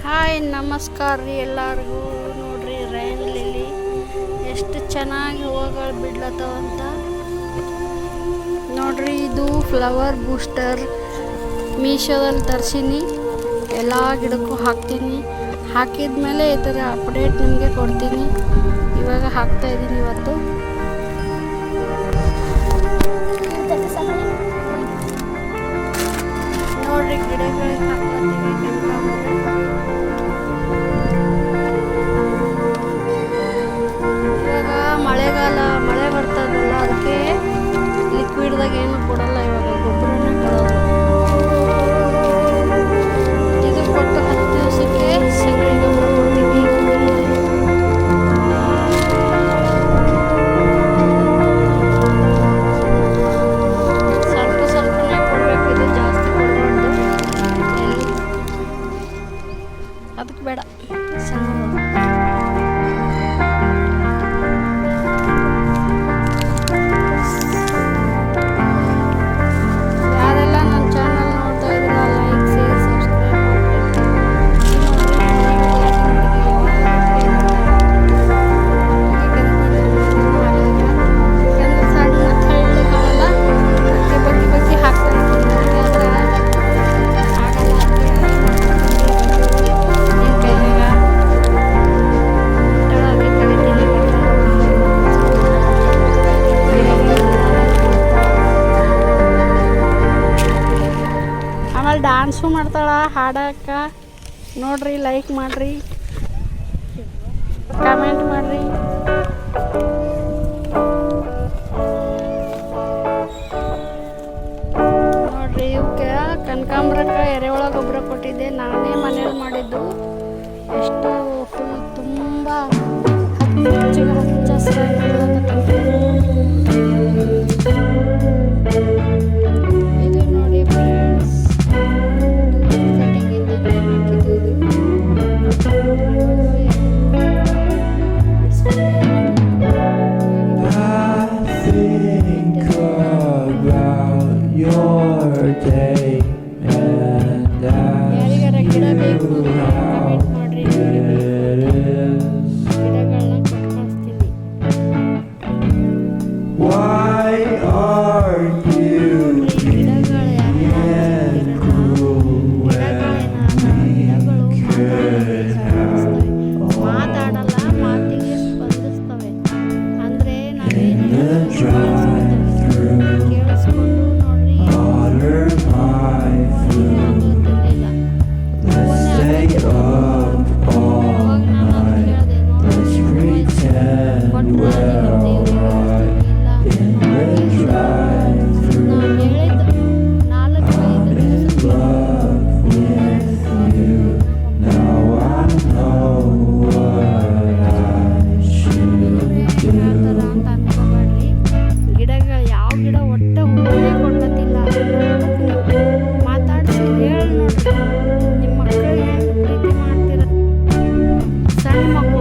Hi ನಮಸ್ಕಾರ ರೀ ಎಲ್ಲರಿಗೂ. ನೋಡ್ರಿ ರೈನ್ ಲಿಲ್ಲಿ ಎಷ್ಟು ಚೆನ್ನಾಗಿ ಹೂವುಗಳು ಬಿಡ್ಲತ್ತವಂತ ನೋಡ್ರಿ. ಇದು ಫ್ಲವರ್ ಬೂಸ್ಟರ್ ಮೀಶೋದಲ್ಲಿ ತರಿಸೀನಿ. ಎಲ್ಲ ಗಿಡಕ್ಕೂ ಹಾಕ್ತೀನಿ. ಹಾಕಿದ್ಮೇಲೆ ಈ ಥರ ಅಪ್ಡೇಟ್ ನಿಮಗೆ ಕೊಡ್ತೀನಿ. ಇವಾಗ ಹಾಕ್ತಾಯಿದ್ದೀನಿ ಇವತ್ತು. ನೋಡ್ರಿ ಗಿಡಗಳಿಗೆ ಹಾಕ್ಲತ್ತೀವಿ ಕನಕಾಂಬರ. ಇವಾಗ ಮಳೆಗಾಲ, ಮಳೆ ಬರ್ತದಲ್ಲ, ಅದಕ್ಕೆ ಲಿಕ್ವಿಡ್ದಾಗ ಏನು ಕೊಡಲ್ಲ, ಇವಾಗ ಗೊಬ್ಬರನೇ ಕೊಡೋದು. ಇದು ಕೊಟ್ಟು 10 ದಿವಸಕ್ಕೆ ಸಗಣಿ ಗೊಬ್ಬರ ಕೊಡ್ತೀವಿ. ಸ್ವಲ್ಪ ಸ್ವಲ್ಪನೇ ಕೊಡಬೇಕು, ಇದು ಜಾಸ್ತಿ ಕೊಡಬಾರ್ದು. ಅದಕ್ಕೆ ಬೇಡ ಸಣ್ಣ. ಡ್ಯಾನ್ಸು ಮಾಡ್ತಾಳ, ಹಾಡಕ್ಕ. ನೋಡ್ರಿ, ಲೈಕ್ ಮಾಡ್ರಿ, ಕಮೆಂಟ್ ಮಾಡ್ರಿ. ನೋಡ್ರಿ, ಇವಕ್ಕೆ ಕನಕಾಂಬರಕ್ಕೆ ಎರೆಹುಳ ಗೊಬ್ಬರ ಕೊಟ್ಟಿದ್ದೆ, ನಾನೇ ಮನೇಲಿ ಮಾಡಿದ್ದು. ಎಷ್ಟು ಫುಲ್ ತುಂಬ ಹಚ್ಚ ಹಸಿರಾಗಿ ಇದು ನೋಡಿ ಫ್ರೆಂಡ್ಸ್. ಯಾರಿಗಾರ ಗಿಡ ಬೇಕು ಕಮೆಂಟ್ ಮಾಡ್ರಿ. ಗಿಡಗಳನ್ನ ಕೊಟ್ಟು ಕಳಿಸ್ತೀನಿ. ಮಾತಾಡಲ್ಲ, ಮಾತಿಗೆ ಸ್ಪಂದಿಸ್ತವೆ. ಅಂದ್ರೆ ನಾವೇನು ಕೇಳಿಸ್ಕೊಂಡು ನೋಡ್ರಿ. ಗಿಡಗಳು ಯಾವ ಗಿಡ ಒಟ್ಟ ಹೂವೇ ಕೊಡ್ಲತ್ತಿಲ್ಲ. ಮಾತಾಡಿಸಿ ಹೇಳಿ ನೋಡ್ರಿ, ನಿಮ್ಮ ಮಕ್ಕಳಿಗೆ ಪ್ರೀತಿ ಮಾಡ್ತೀರ. ಸಣ್ಣ ಮಕ್ಕಳು